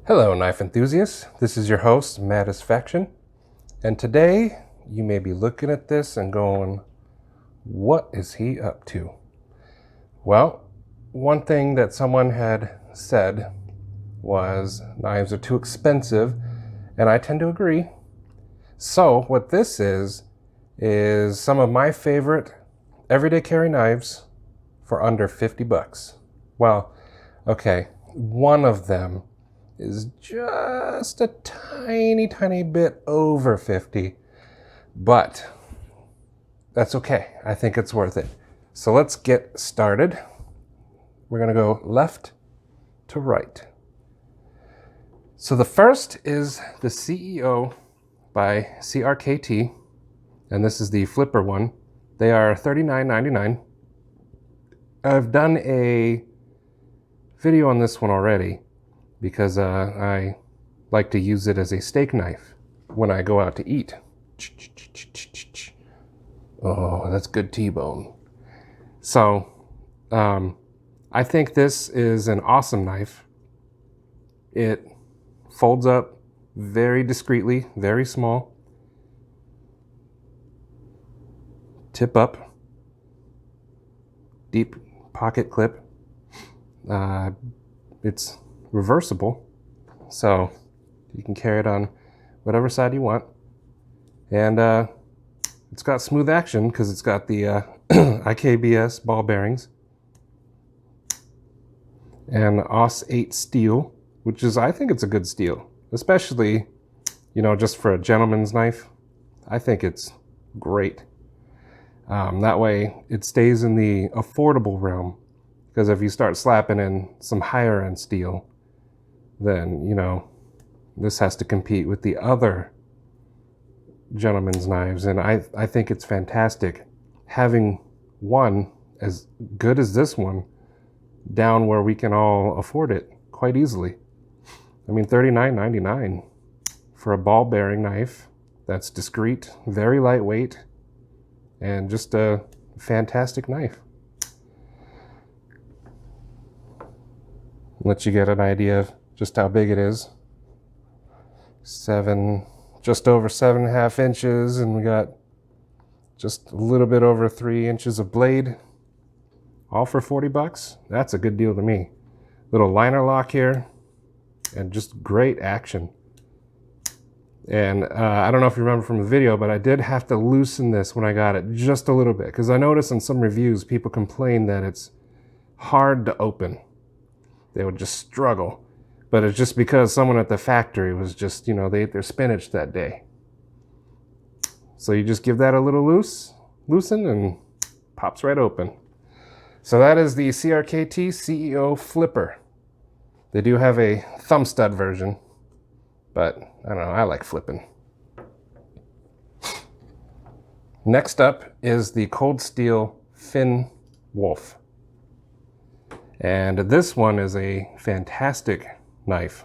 Hello, knife enthusiasts. This is your host, Mattisfaction, and today you may be looking at this and going, what is he up to? Well, one thing that someone had said was knives are too expensive, and I tend to agree. So what this is some of my favorite everyday carry knives for under 50 bucks. Well, okay, one of them is just a tiny bit over 50, but that's okay. I think it's worth it. So let's get started. We're gonna go left to right. So the first is the CEO by CRKT, and this is the flipper one. They are $39.99. I've done a video on this one already because I like to use it as a steak knife when I go out to eat. Oh, that's good T-bone. So I think this is an awesome knife. It folds up very discreetly, very small. Tip up, deep pocket clip. It's reversible, so you can carry it on whatever side you want. And it's got smooth action because it's got the IKBS ball bearings and AUS 8 steel, which is, I think it's a good steel, especially, just for a gentleman's knife. I think it's great. That way it stays in the affordable realm, because if you start slapping in some higher end steel, then, this has to compete with the other gentleman's knives. And I think it's fantastic having one as good as this one down where we can all afford it quite easily. I mean, $39.99 for a ball bearing knife that's discreet, very lightweight, and just a fantastic knife. Let you get an idea of just how big it is. Just over 7.5 inches, and we got just a little bit over 3 inches of blade, all for 40 bucks. That's a good deal to me. Little liner lock here, and just great action. And I don't know if you remember from the video, but I did have to loosen this when I got it just a little bit, because I noticed in some reviews people complain that it's hard to open. They would just struggle. But it's just because someone at the factory was just, they ate their spinach that day. So you just give that a little loosen, and pops right open. So that is the CRKT CEO Flipper. They do have a thumb stud version, but I don't know, I like flipping. Next up is the Cold Steel Finn Wolf. And this one is a fantastic knife.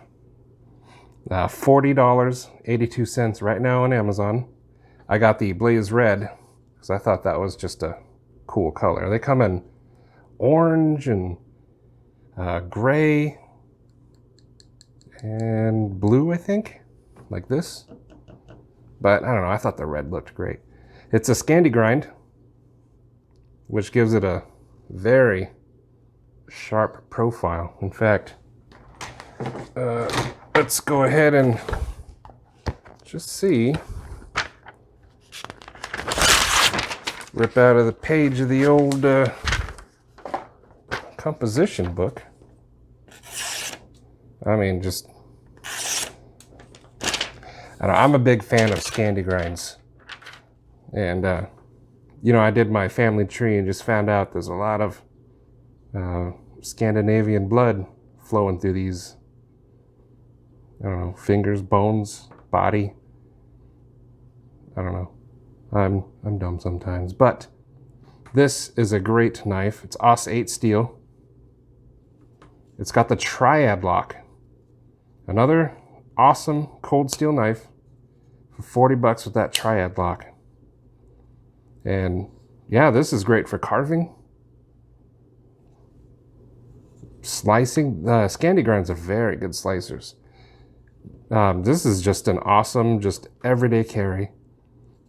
$40.82 right now on Amazon. I got the Blaze Red because I thought that was just a cool color. They come in orange and gray and blue, I think, like this. But I don't know, I thought the red looked great. It's a Scandi grind, which gives it a very sharp profile. In fact, let's go ahead and just see. Rip out of the page of the old composition book. I mean, I'm a big fan of Scandi grinds. And, I did my family tree and just found out there's a lot of Scandinavian blood flowing through these, fingers, bones, body. I don't know. I'm dumb sometimes, but this is a great knife. It's AUS 8 steel. It's got the triad lock. Another awesome cold steel knife for 40 bucks with that triad lock. And yeah, this is great for carving, slicing. Scandi grinds are very good slicers. This is just an awesome, just everyday carry.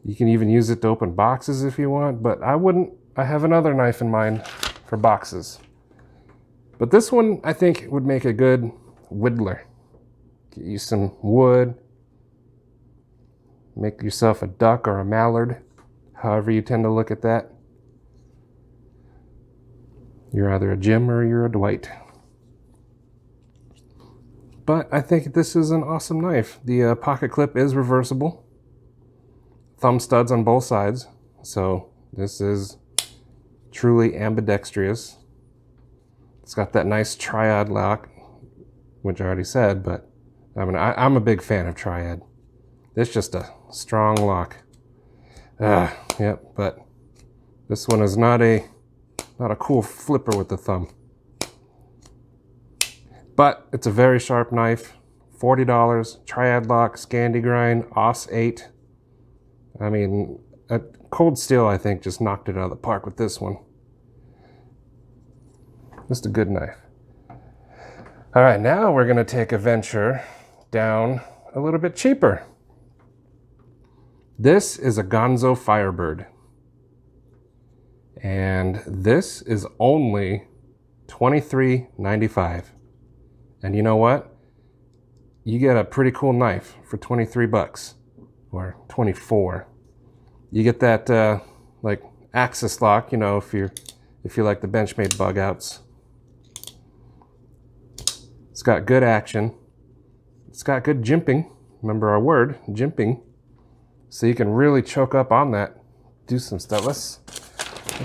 You can even use it to open boxes if you want, but I wouldn't. I have another knife in mind for boxes. But this one, I think, would make a good whittler. Get you some wood. Make yourself a duck or a mallard, however you tend to look at that. You're either a Jim or you're a Dwight. But I think this is an awesome knife. The pocket clip is reversible. Thumb studs on both sides. So this is truly ambidextrous. It's got that nice triad lock, which I already said, but I mean, I'm a big fan of triad. It's just a strong lock. Yep, but this one is not a cool flipper with the thumb. But it's a very sharp knife. $40, triad lock, Scandi grind, AUS 8. I mean, a Cold Steel, I think, just knocked it out of the park with this one. Just a good knife. All right, now we're gonna take a venture down a little bit cheaper. This is a Gonzo Firebird. And this is only $23.95. And you know what? You get a pretty cool knife for 23 bucks or 24. You get that like axis lock, you know, if you like the Benchmade bug outs. It's got good action. It's got good jimping. Remember our word, jimping. So you can really choke up on that. Do some stuff. Let's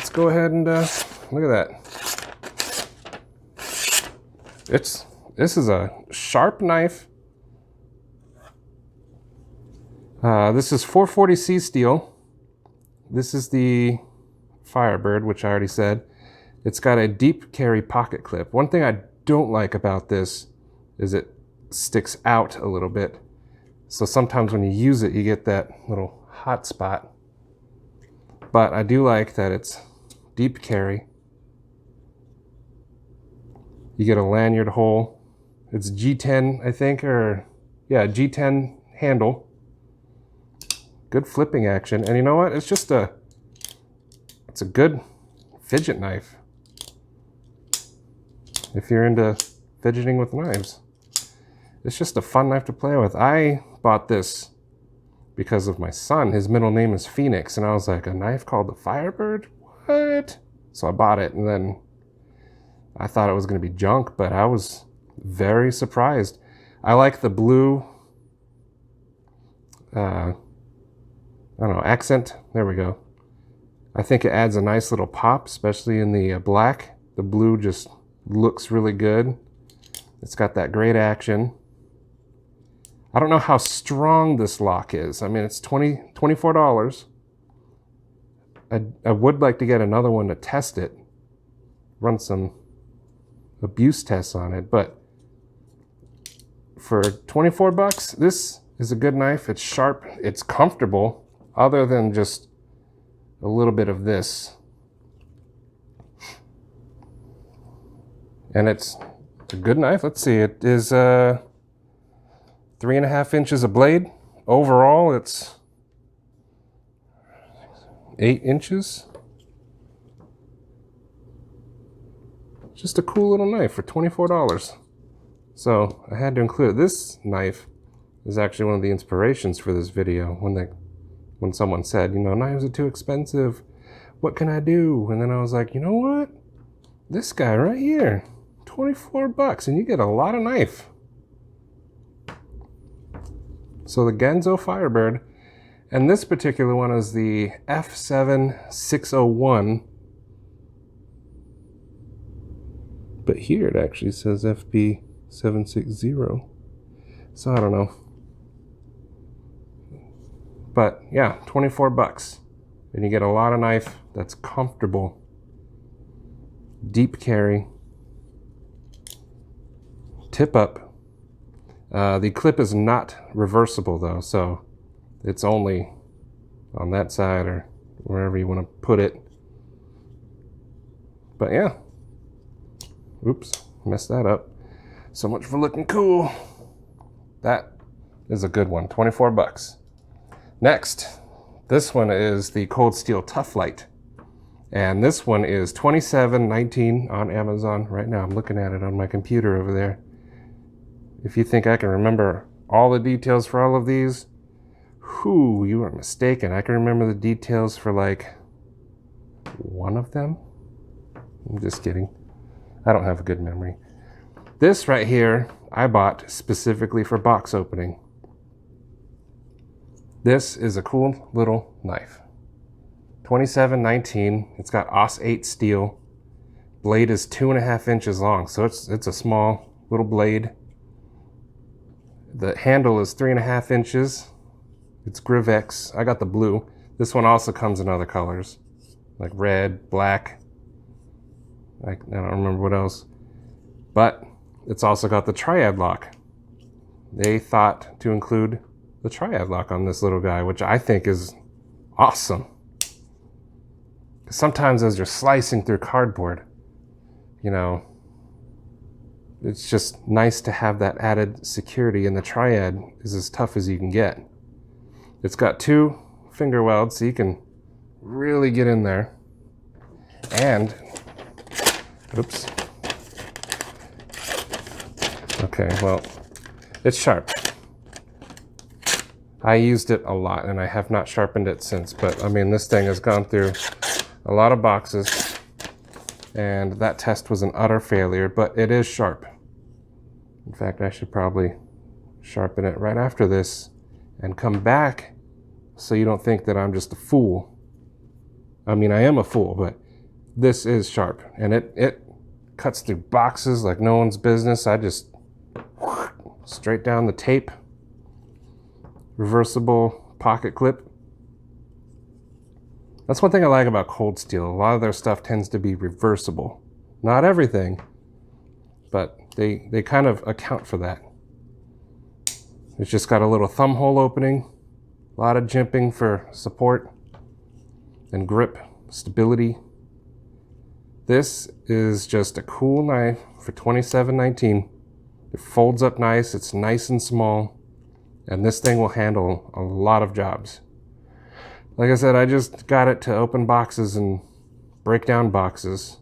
go ahead and look at that. This is a sharp knife. This is 440C steel. This is the Firebird, which I already said. It's got a deep carry pocket clip. One thing I don't like about this is it sticks out a little bit. So sometimes when you use it, you get that little hot spot. But I do like that it's deep carry. You get a lanyard hole. It's G10, I think, or yeah, G10 handle. Good flipping action. And you know what? It's a good fidget knife. If you're into fidgeting with knives. It's just a fun knife to play with. I bought this because of my son. His middle name is Phoenix, and I was like, a knife called the Firebird? What? So I bought it, and then I thought it was going to be junk, but I was very surprised. I like the blue, I don't know, accent. There we go. I think it adds a nice little pop, especially in the black. The blue just looks really good. It's got that great action. I don't know how strong this lock is. I mean, it's $24. I would like to get another one to test it, run some abuse tests on it, but for 24 bucks, this is a good knife. It's sharp, it's comfortable, other than just a little bit of this. And it's a good knife. Let's see, it is 3.5 inches of blade. Overall, it's 8 inches. Just a cool little knife for $24. So I had to include it. This knife is actually one of the inspirations for this video. When someone said, you know, knives are too expensive, what can I do? And then I was like, you know what? This guy right here, 24 bucks, and you get a lot of knife. So the Gonzo Firebird, and this particular one is the F7601. But here it actually says FB760. So I don't know. But yeah, 24 bucks. And you get a lot of knife that's comfortable. Deep carry. Tip up. The clip is not reversible though, so it's only on that side or wherever you want to put it. But yeah. Oops, messed that up. So much for looking cool. That is a good one, 24 bucks. Next, this one is the Cold Steel Tough Light. And this one is $27.19 on Amazon right now. I'm looking at it on my computer over there. If you think I can remember all the details for all of these, whew, you are mistaken. I can remember the details for like one of them. I'm just kidding. I don't have a good memory. This right here, I bought specifically for box opening. This is a cool little knife. $27.19. It's got AUS 8 steel. Blade is 2.5 inches long, so it's a small little blade. The handle is 3.5 inches. It's Grivex. I got the blue. This one also comes in other colors, like red, black. I don't remember what else. But it's also got the triad lock. They thought to include the triad lock on this little guy, which I think is awesome. Sometimes as you're slicing through cardboard, you know, it's just nice to have that added security, and the triad is as tough as you can get. It's got 2 finger welds, so you can really get in there. And, oops. Okay, well, it's sharp. I used it a lot, and I have not sharpened it since, but I mean, this thing has gone through a lot of boxes, and that test was an utter failure, but it is sharp. In fact, I should probably sharpen it right after this and come back so you don't think that I'm just a fool. I mean, I am a fool, but this is sharp, and it cuts through boxes like no one's business. I just straight down the tape. Reversible pocket clip. That's one thing I like about Cold Steel. A lot of their stuff tends to be reversible. Not everything, but they kind of account for that. It's just got a little thumb hole opening, a lot of jimping for support and grip stability. This is just a cool knife for $27.19. It folds up nice, it's nice and small, and this thing will handle a lot of jobs. Like I said, I just got it to open boxes and break down boxes.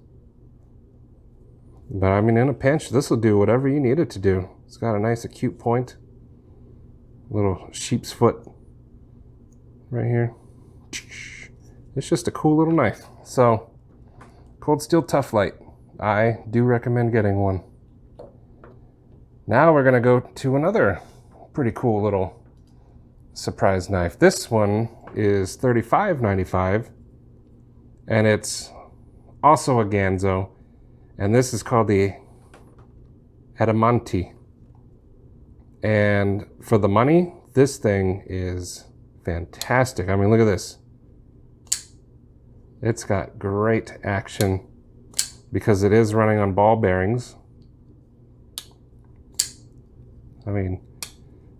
But I mean, in a pinch, this will do whatever you need it to do. It's got a nice acute point. Little sheep's foot right here. It's just a cool little knife. So, Cold Steel Tough Light. I do recommend getting one. Now we're gonna go to another pretty cool little surprise knife. This one is $35.95, and it's also a Gonzo, and this is called the Adamante. And for the money, this thing is fantastic. I mean, look at this. It's got great action because it is running on ball bearings. I mean,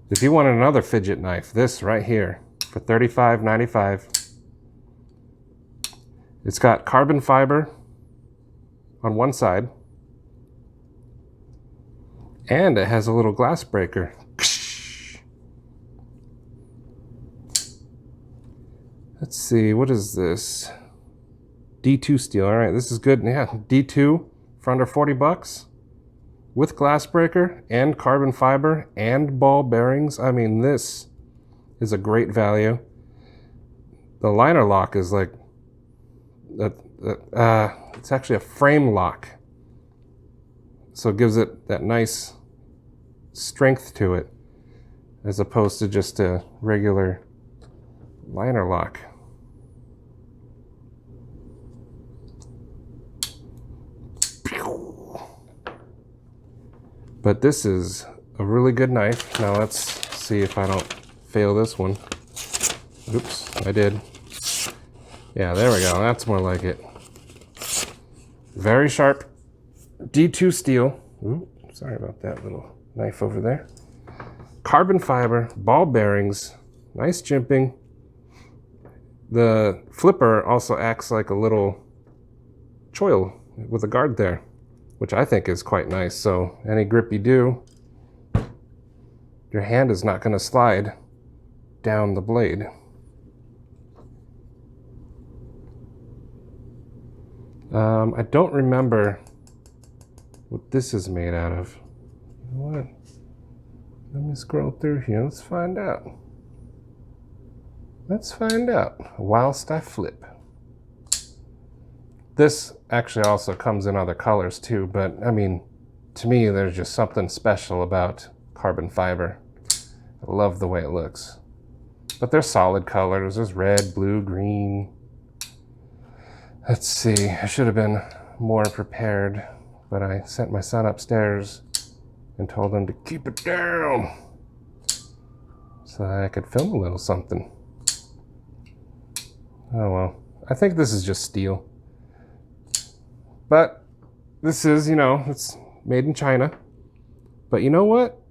if you want another fidget knife, this right here for $35.95. It's got carbon fiber on one side, and it has a little glass breaker. Let's see, what is this? D2 steel. All right, this is good. Yeah, D2 for under 40 bucks with glass breaker and carbon fiber and ball bearings. I mean, this is a great value. The liner lock is like it's actually a frame lock, so it gives it that nice strength to it as opposed to just a regular liner lock. But this is a really good knife. Now let's see if I don't fail this one. Oops, I did. Yeah, there we go. That's more like it. Very sharp D2 steel. Ooh, sorry about that little knife over there. Carbon fiber, ball bearings, nice jimping. The flipper also acts like a little choil with a guard there, which I think is quite nice. So any grip you do, your hand is not going to slide down the blade. I don't remember what this is made out of. You know what? Let me scroll through here. Let's find out. Let's find out whilst I flip. This actually also comes in other colors too, but I mean, to me, there's just something special about carbon fiber. I love the way it looks. But they're solid colors. There's red, blue, green. Let's see, I should have been more prepared, but I sent my son upstairs and told him to keep it down so that I could film a little something. Oh well, I think this is just steel. But this is, you know, it's made in China. But you know what?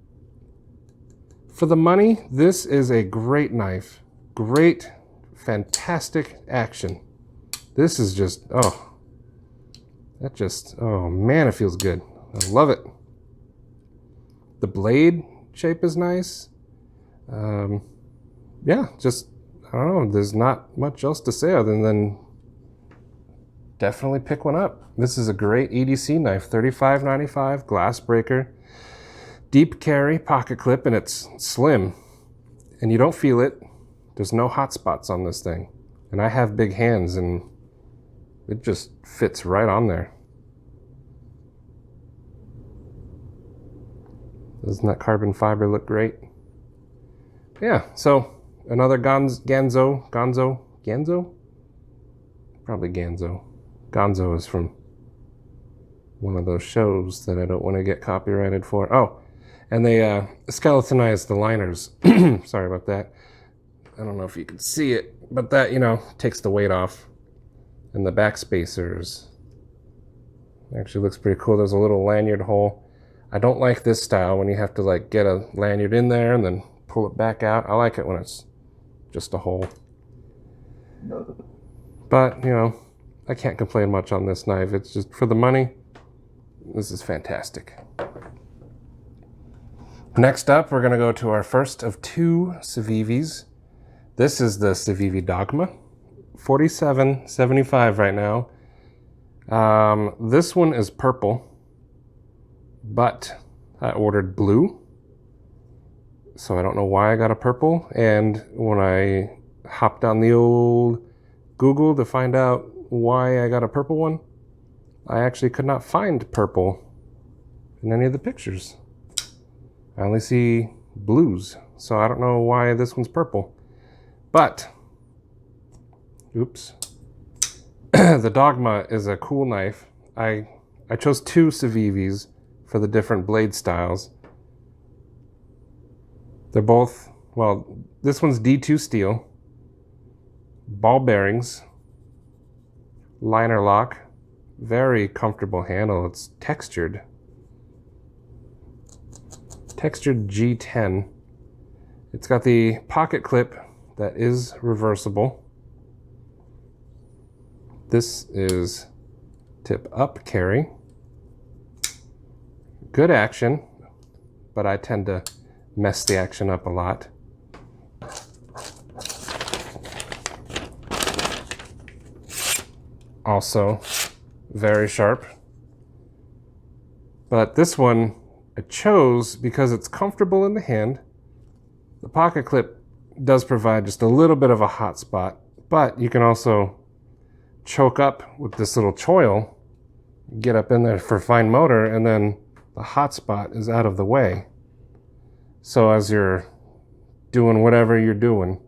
For the money, this is a great knife. Great, fantastic action. This is just, oh, that just, oh man, it feels good. I love it. The blade shape is nice. Yeah, just, I don't know, there's not much else to say other than definitely pick one up. This is a great EDC knife, $35.95, glass breaker, deep carry, pocket clip, and it's slim. And you don't feel it. There's no hot spots on this thing. And I have big hands and it just fits right on there. Doesn't that carbon fiber look great? Yeah, so another Gonzo? Probably Gonzo. Gonzo is from one of those shows that I don't want to get copyrighted for. Oh, and they skeletonized the liners. Sorry about that. I don't know if you can see it, but that, you know, takes the weight off. And the back spacers. Actually looks pretty cool. There's a little lanyard hole. I don't like this style when you have to like get a lanyard in there and then pull it back out. I like it when it's just a hole. But, you know, I can't complain much on this knife. It's just for the money. This is fantastic. Next up, we're going to go to our first of two Savivis. This is the Savivi Dogma. $47.75 right now. This one is purple, but I ordered blue, so I don't know why I got a purple. And when I hopped on the old Google to find out why I got a purple one, I actually could not find purple in any of the pictures. I only see blues, so I don't know why this one's purple. But oops. The Dogma is a cool knife. I chose two Savivis for the different blade styles. They're both, well, this one's D2 steel, ball bearings, liner lock, very comfortable handle. It's textured G10. It's got the pocket clip that is reversible. This is tip up carry. Good action, but I tend to mess the action up a lot. Also, very sharp. But this one I chose because it's comfortable in the hand. The pocket clip does provide just a little bit of a hot spot, but you can also choke up with this little choil, get up in there for fine motor, and then the hot spot is out of the way. So as you're doing whatever you're doing,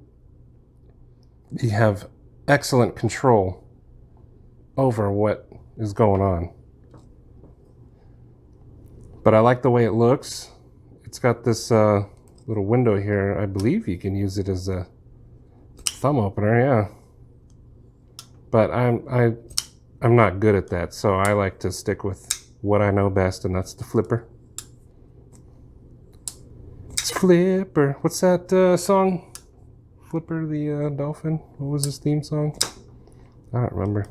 you have excellent control over what is going on. But I like the way it looks. It's got this little window here. I believe you can use it as a thumb opener, yeah. But I'm not good at that, so I like to stick with what I know best, and that's the flipper. It's Flipper. What's that song? Flipper the dolphin? What was his theme song? I don't remember.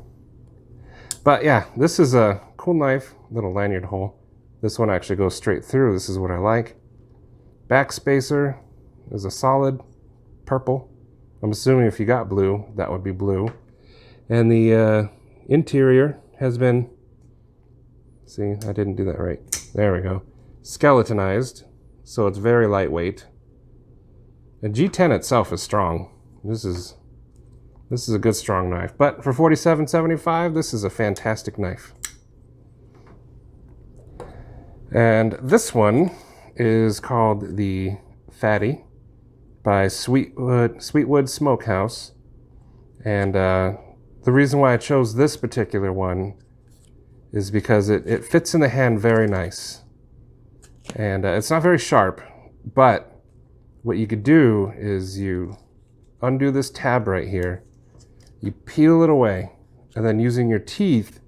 But yeah, this is a cool knife, little lanyard hole. This one actually goes straight through. This is what I like. Back spacer is a solid purple. I'm assuming if you got blue, that would be blue. And the interior has been, see, I didn't do that right. There we go. Skeletonized, so it's very lightweight. And G10 itself is strong. This is a good strong knife. But for $47.75, this is a fantastic knife. And this one is called the Fatty by Sweetwood Smokehouse. And the reason why I chose this particular one is because it fits in the hand very nice. And it's not very sharp, but what you could do is you undo this tab right here, you peel it away, and then using your teeth,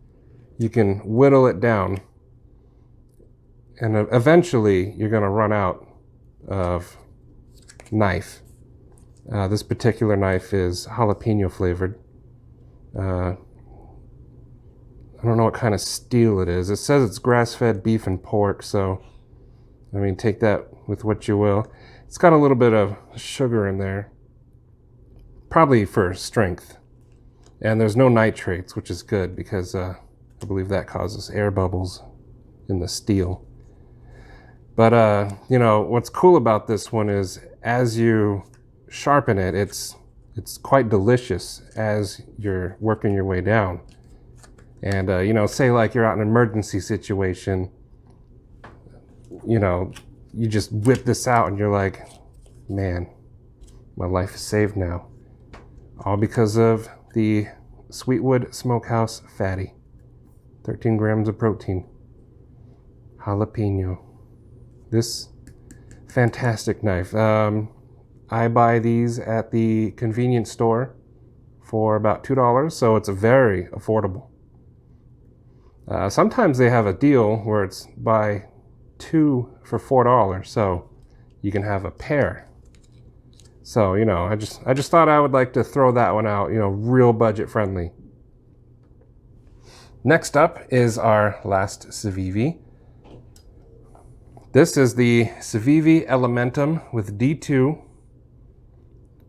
you can whittle it down. And eventually, you're going to run out of knife. This particular knife is jalapeno flavored. I don't know what kind of steel it is. It says it's grass-fed beef and pork, so I mean, take that with what you will. It's got a little bit of sugar in there, probably for strength. And there's no nitrates, which is good because I believe that causes air bubbles in the steel. But, you know, what's cool about this one is as you sharpen it, it's quite delicious as you're working your way down. And, you know, say like you're out in an emergency situation, you know, you just whip this out and you're like, man, my life is saved now. All because of the Sweetwood Smokehouse Fatty. 13 grams of protein. Jalapeno. This fantastic knife. I buy these at the convenience store for about $2, so it's very affordable. Sometimes they have a deal where it's buy 2 for $4, so you can have a pair. So, you know, I just thought I would like to throw that one out, you know, real budget friendly. Next up is our last Savivi. This is the Savivi Elementum with D2.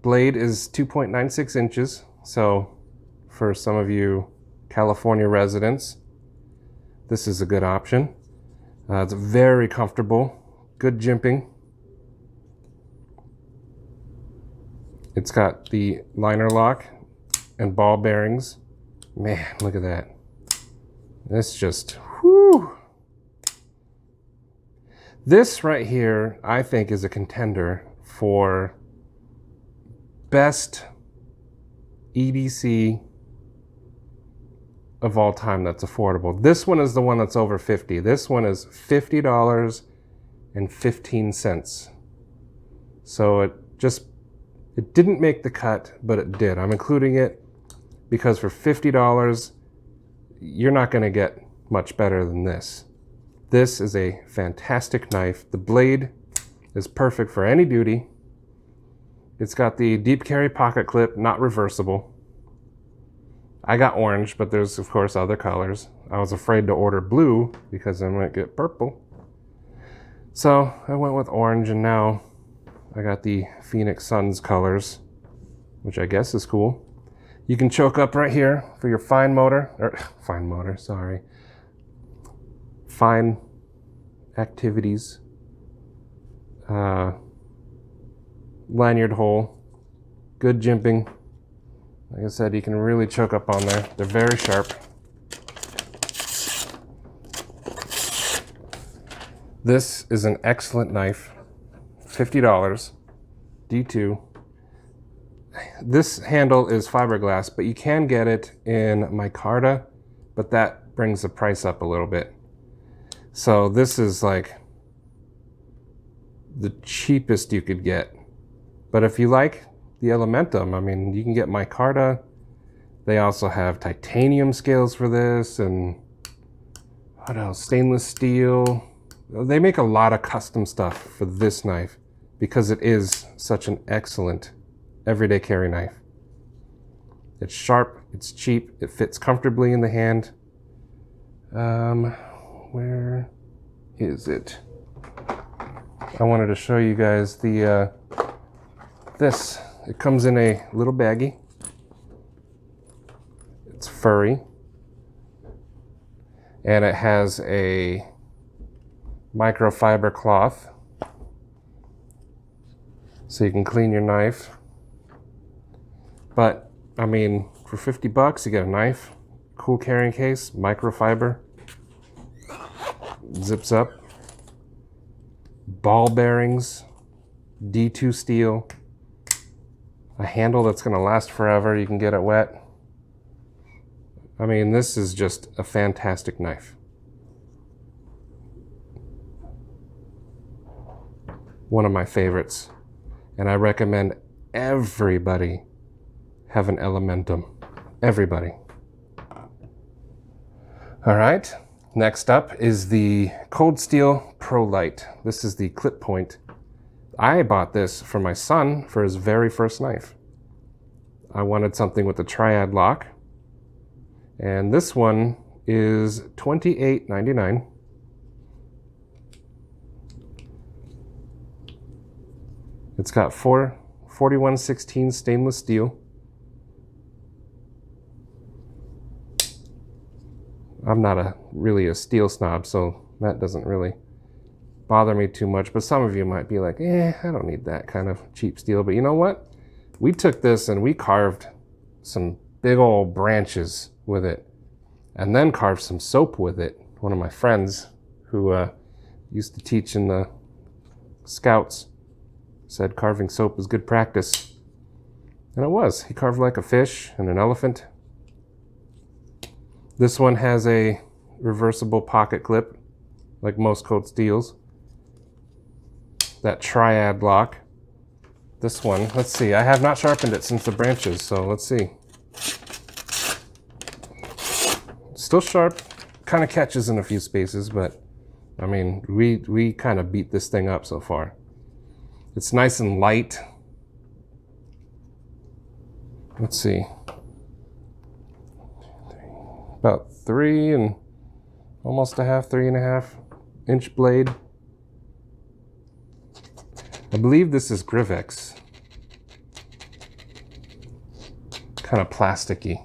Blade is 2.96 inches, so for some of you California residents, this is a good option. It's very comfortable, good jimping. It's got the liner lock and ball bearings. Man, look at that. This just, whoo. This right here, I think, is a contender for best EDC of all time that's affordable. This one is the one that's over 50. This one is $50.15. So it didn't make the cut, but it did. I'm including it because for $50, you're not going to get much better than this. This is a fantastic knife. The blade is perfect for any duty. It's got the deep carry pocket clip, not reversible. I got orange, but there's of course other colors. I was afraid to order blue because I might get purple. So I went with orange, and now I got the Phoenix Suns colors, which I guess is cool. You can choke up right here for your fine activities. Lanyard hole, good jimping. Like I said, you can really choke up on there. They're very sharp. This is an excellent knife. $50, D2. This handle is fiberglass, but you can get it in micarta, but that brings the price up a little bit. So this is like the cheapest you could get. But if you like the Elementum, I mean, you can get micarta. They also have titanium scales for this, and what else? Stainless steel. They make a lot of custom stuff for this knife because it is such an excellent everyday carry knife. It's sharp, it's cheap, it fits comfortably in the hand. Where is it? I wanted to show you guys the this. It comes in a little baggie. It's furry. And it has a microfiber cloth, so you can clean your knife. But I mean, for 50 bucks, you get a knife, cool carrying case, microfiber, zips up, ball bearings, D2 steel, a handle that's going to last forever. You can get it wet. I mean, this is just a fantastic knife. One of my favorites. And I recommend everybody have an Elementum. Everybody. All right. Next up is the Cold Steel Pro Light. This is the clip point. I bought this for my son for his very first knife. I wanted something with a triad lock. And this one is $28.99. It's got 4116 stainless steel. I'm not really a steel snob, so that doesn't really bother me too much. But some of you might be like, I don't need that kind of cheap steel. But you know what? We took this and we carved some big old branches with it, and then carved some soap with it. One of my friends who used to teach in the Scouts said carving soap is good practice. And it was. He carved like a fish and an elephant. This one has a reversible pocket clip, like most cold steels. That triad lock. This one, let's see, I have not sharpened it since the branches, so let's see. Still sharp, kind of catches in a few spaces, but I mean, we kind of beat this thing up so far. It's nice and light. Let's see. About 3 and almost a half, 3.5 inch blade. I believe this is Grivex. Kind of plasticky.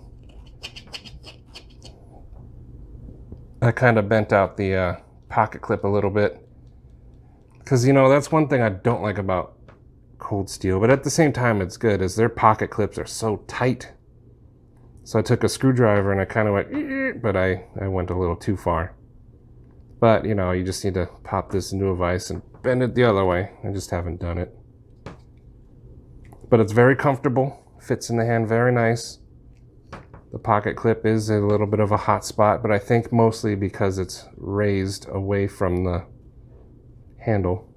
I kind of bent out the pocket clip a little bit. Because, you know, that's one thing I don't like about cold steel. But at the same time, it's good, is their pocket clips are so tight. So I took a screwdriver and I kind of went, but I went a little too far. But, you know, you just need to pop this into a vise and bend it the other way. I just haven't done it. But it's very comfortable. Fits in the hand very nice. The pocket clip is a little bit of a hot spot, but I think mostly because it's raised away from the handle.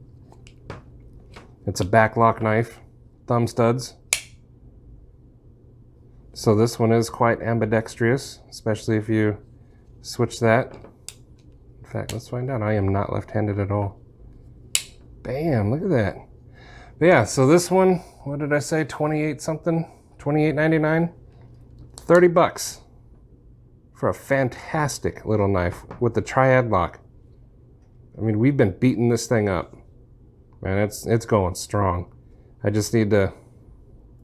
It's a backlock knife, thumb studs. So this one is quite ambidextrous, especially if you switch that. In fact, let's find out. I am not left-handed at all. Bam, look at that. But yeah, so this one, what did I say, 28 something? $28.99? 30 bucks for a fantastic little knife with the triad lock. I mean, we've been beating this thing up. Man, it's going strong. I just need to,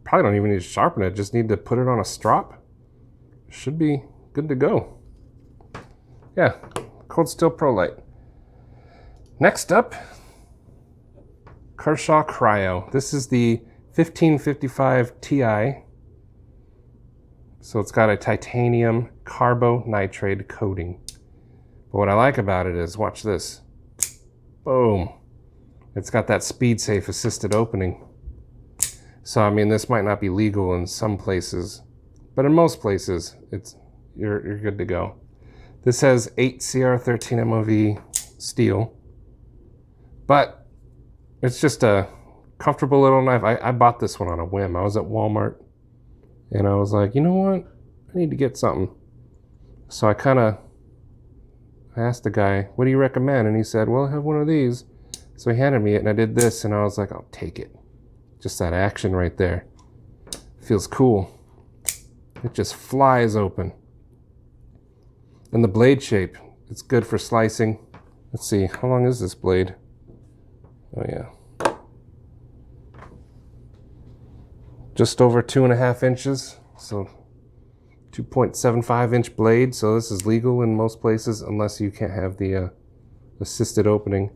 probably don't even need to sharpen it, just need to put it on a strop. Should be good to go. Yeah, Cold Steel Pro Light. Next up, Kershaw Cryo. This is the 1555 Ti. So it's got a titanium carbonitride coating. But what I like about it is, watch this. Boom. It's got that speed safe assisted opening. So I mean, this might not be legal in some places, but in most places, you're good to go. This has 8 CR13 MOV steel, but it's just a comfortable little knife. I bought this one on a whim. I was at Walmart and I was like, you know what? I need to get something. So I asked the guy, what do you recommend? And he said, well, I have one of these. So he handed me it and I did this and I was like, I'll take it. Just that action right there. Feels cool. It just flies open. And the blade shape, it's good for slicing. Let's see, how long is this blade? Oh yeah. Just over 2.5 inches, so 2.75 inch blade. So this is legal in most places unless you can't have the assisted opening.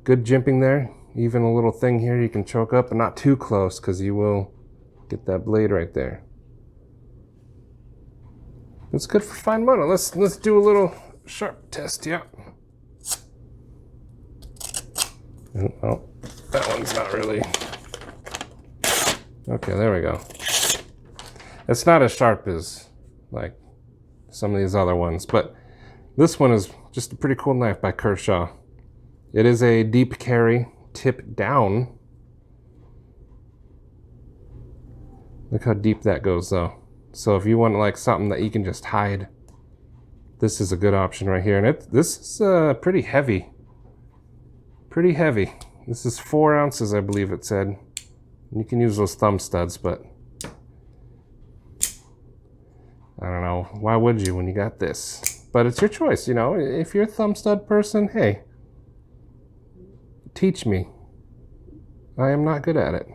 Good jimping there. Even a little thing here you can choke up, but not too close because you will get that blade right there. It's good for fine motor. Let's do a little sharp test. Yeah. Oh, that one's not really. Okay, there we go. It's not as sharp as like some of these other ones, but this one is just a pretty cool knife by Kershaw. It is a deep carry, tip down. Look how deep that goes though. So if you want like something that you can just hide, this is a good option right here. And this is pretty heavy. Pretty heavy. This is 4 ounces, I believe it said. You can use those thumb studs, but I don't know. Why would you when you got this? But it's your choice, you know. If you're a thumb stud person, hey, teach me. I am not good at it.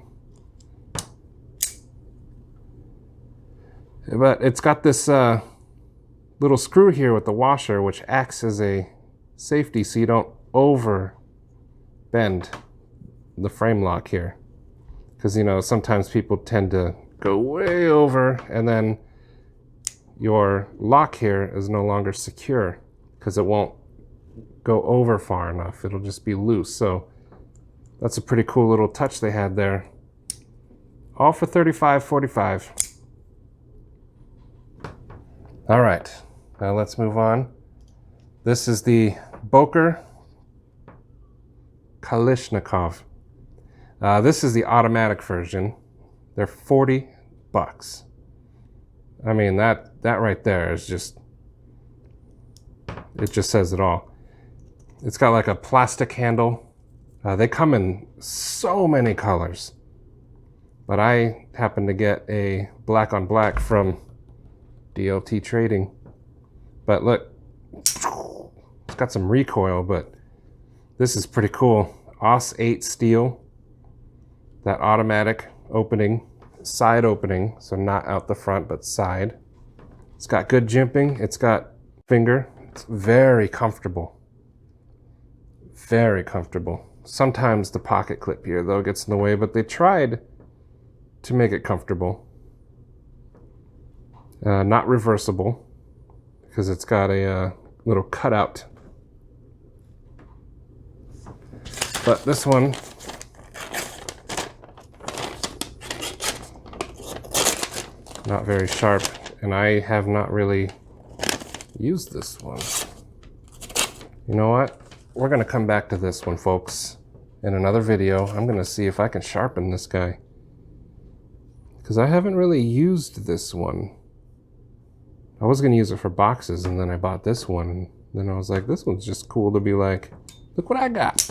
But it's got this little screw here with the washer, which acts as a safety so you don't over bend the frame lock here. Because, you know, sometimes people tend to go way over and then your lock here is no longer secure because it won't go over far enough. It'll just be loose. So that's a pretty cool little touch they had there. All for $35.45. All right, now let's move on. This is the Boker Kalishnikov. This is the automatic version. They're $40. I mean, that right there is just, it just says it all. It's got like a plastic handle. They come in so many colors, but I happen to get a black on black from DLT Trading. But look, it's got some recoil, but this is pretty cool. AUS 8 steel, that automatic opening, side opening, so not out the front, but side. It's got good jimping, it's got finger, it's very comfortable. Very comfortable. Sometimes the pocket clip here, though, gets in the way, but they tried to make it comfortable. Not reversible, because it's got a little cutout. But this one, not very sharp, and I have not really used this one. You know what? We're gonna come back to this one, folks, in another video. I'm gonna see if I can sharpen this guy, because I haven't really used this one. I was gonna use it for boxes, and then I bought this one, and then I was like, this one's just cool to be like, look what I got.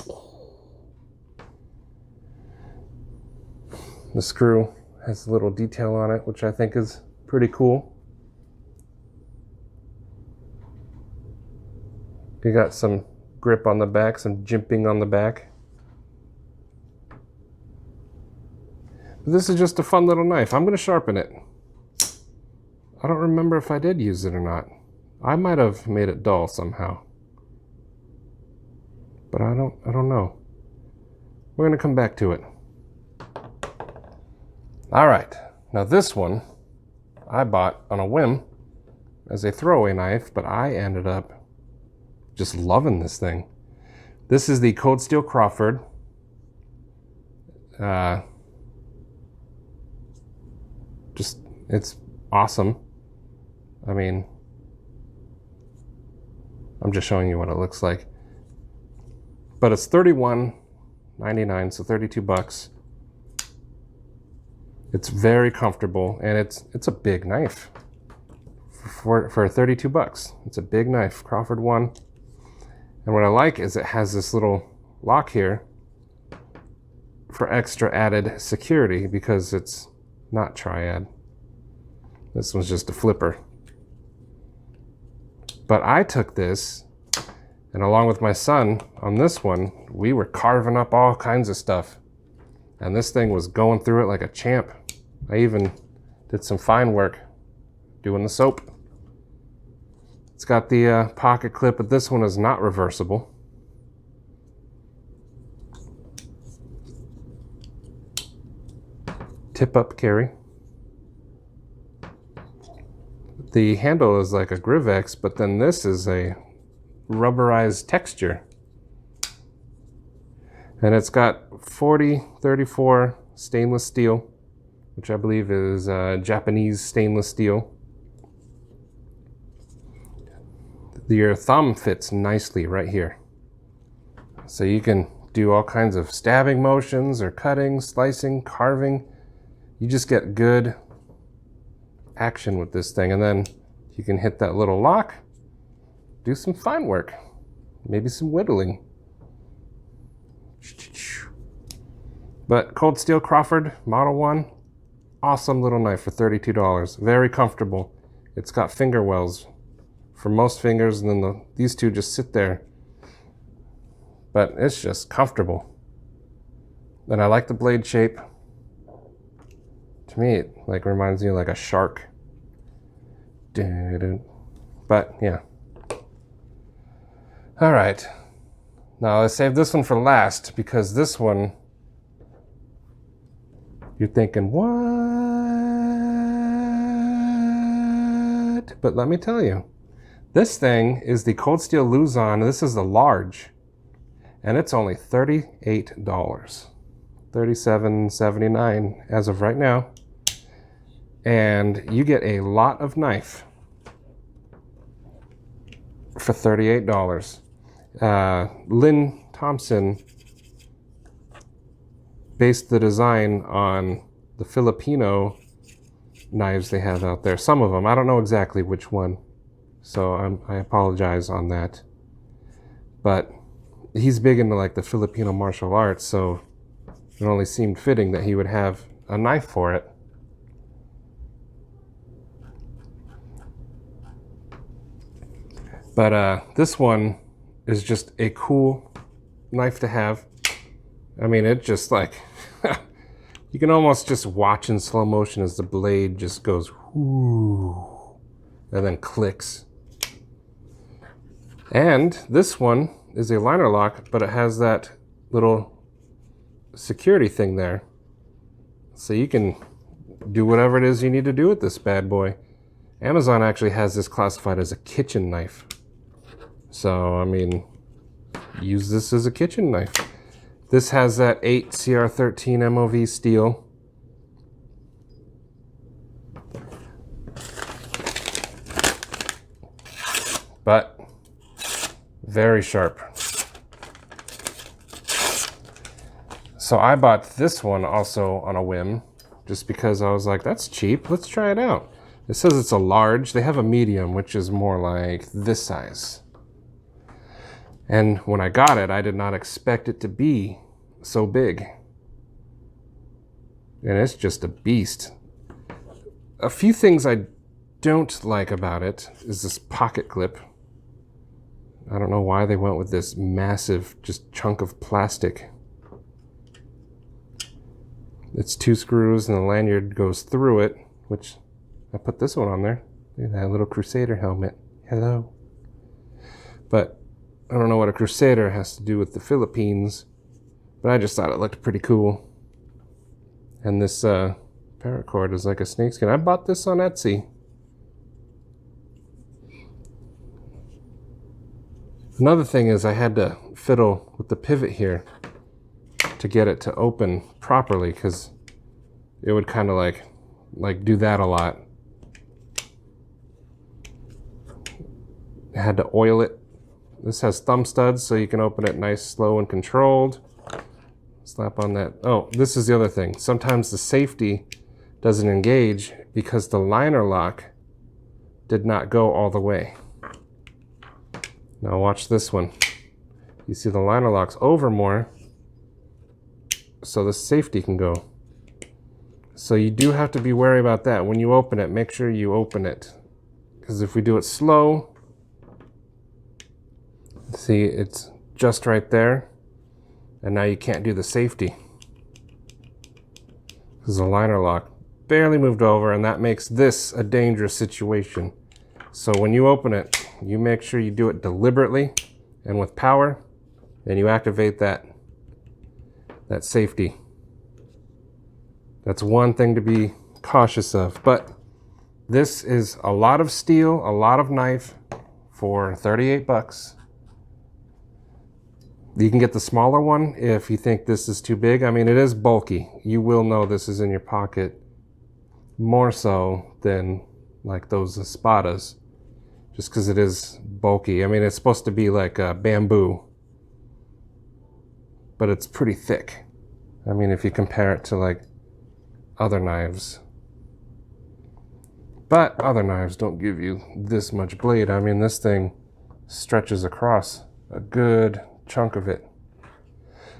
The screw has a little detail on it, which I think is pretty cool. You got some grip on the back, some jimping on the back. But this is just a fun little knife. I'm gonna sharpen it. I don't remember if I did use it or not. I might have made it dull somehow, but I don't know. We're gonna come back to it. All right, now this one I bought on a whim as a throwaway knife, but I ended up just loving this thing. This is the Cold Steel Crawford. It's awesome. I mean, I'm just showing you what it looks like. But it's $31.99, so $32. It's very comfortable, and it's a big knife for $32. It's a big knife, Crawford 1. And what I like is it has this little lock here for extra added security because it's not triad. This one's just a flipper. But I took this And along with my son on this one, we were carving up all kinds of stuff. And this thing was going through it like a champ. I even did some fine work doing the soap. It's got the pocket clip, but this one is not reversible. Tip-up carry. The handle is like a Grivex, but then this is a rubberized texture. And it's got 4034 stainless steel, which I believe is Japanese stainless steel. Your thumb fits nicely right here. So you can do all kinds of stabbing motions or cutting, slicing, carving. You just get good action with this thing. And then you can hit that little lock, do some fine work, maybe some whittling. But Cold Steel Crawford Model 1, awesome little knife for $32. Very comfortable. It's got finger wells for most fingers, and then these two just sit there. But it's just comfortable. And I like the blade shape. To me, it like reminds me of like a shark. But yeah. All right. Now I saved this one for last because this one, you're thinking, what? But let me tell you, this thing is the Cold Steel Luzon. This is the large, and it's only $38. $37.79 as of right now. And you get a lot of knife for $38. Lynn Thompson based the design on the Filipino knives they have out there. Some of them. I don't know exactly which one. So I apologize on that. But he's big into like the Filipino martial arts, so it only seemed fitting that he would have a knife for it. But this one is just a cool knife to have. I mean, it just like, you can almost just watch in slow motion as the blade just goes whoo, and then clicks. And this one is a liner lock, but it has that little security thing there. So you can do whatever it is you need to do with this bad boy. Amazon actually has this classified as a kitchen knife. So, I mean, use this as a kitchen knife. This has that 8 CR13 MOV steel. But very sharp. So I bought this one also on a whim, just because I was like, that's cheap, let's try it out. It says it's a large. They have a medium, which is more like this size. And when I got it, I did not expect it to be so big. And it's just a beast. A few things I don't like about it is this pocket clip. I don't know why they went with this massive just chunk of plastic. It's 2 screws and the lanyard goes through it, which I put this one on there. Look at that little Crusader helmet. Hello. But I don't know what a Crusader has to do with the Philippines, but I just thought it looked pretty cool. And this paracord is like a snakeskin. I bought this on Etsy. Another thing is I had to fiddle with the pivot here to get it to open properly, because it would kind of like do that a lot. I had to oil it. This has thumb studs, so you can open it nice, slow, and controlled. Slap on that. Oh, this is the other thing. Sometimes the safety doesn't engage because the liner lock did not go all the way. Now watch this one. You see the liner lock's over more, so the safety can go. So you do have to be wary about that. When you open it, make sure you open it. Because if we do it slow, See, it's just right there. And now you can't do the safety because the liner lock barely moved over, and that makes this a dangerous situation. So when you open it, you make sure you do it deliberately and with power, and you activate that safety. That's one thing to be cautious of. But this is a lot of steel, a lot of knife for 38 bucks. You can get the smaller one if you think this is too big. I mean, it is bulky. You will know this is in your pocket more so than like those espadas, just because it is bulky. I mean, it's supposed to be like bamboo, but it's pretty thick. I mean, if you compare it to like other knives. But other knives don't give you this much blade. I mean, this thing stretches across a good chunk of it.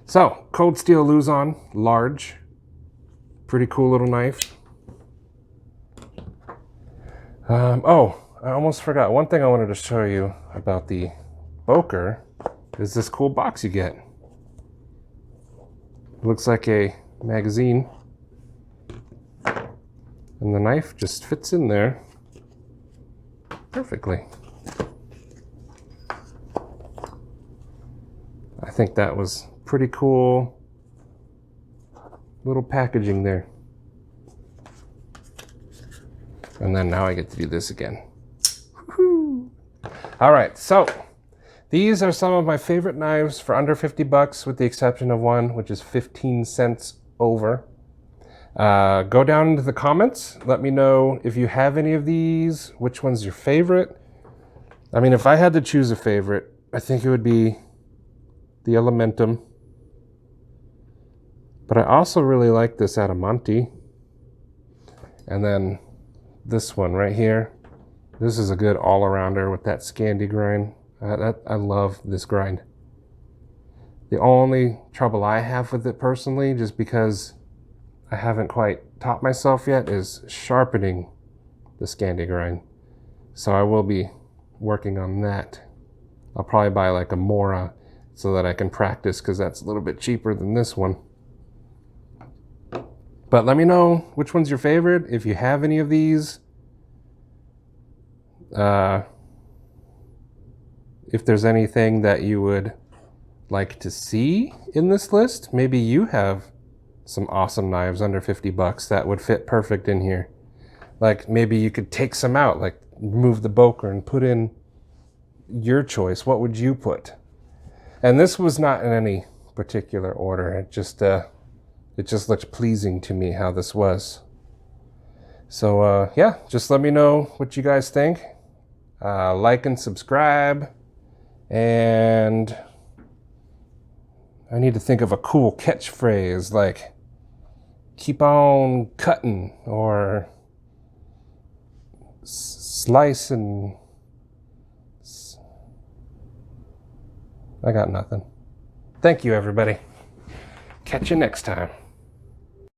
So, cold steel Luzon, large. Pretty cool little knife. Oh, I almost forgot. One thing I wanted to show you about the Boker is this cool box you get. It looks like a magazine. And the knife just fits in there perfectly. I think that was pretty cool little packaging there. And then now I get to do this again. Woo-hoo. All right, so these are some of my favorite knives for under 50 bucks, with the exception of one, which is 15 cents over. Go down into the comments. Let me know if you have any of these, which one's your favorite. I mean, if I had to choose a favorite, I think it would be the Elementum. But I also really like this Adamante. And then this one right here. This is a good all-arounder with that Scandi grind. I love this grind. The only trouble I have with it personally, just because I haven't quite taught myself yet, is sharpening the Scandi grind. So I will be working on that. I'll probably buy like a Mora so that I can practice, because that's a little bit cheaper than this one. But let me know which one's your favorite, if you have any of these. If there's anything that you would like to see in this list. Maybe you have some awesome knives under 50 bucks that would fit perfect in here. Like maybe you could take some out, like remove the Boker and put in your choice. What would you put? And this was not in any particular order. It just looked pleasing to me how this was. So yeah, just let me know what you guys think. Like and subscribe. And I need to think of a cool catchphrase, like keep on cutting, or slice and... I got nothing. Thank you, everybody. Catch you next time.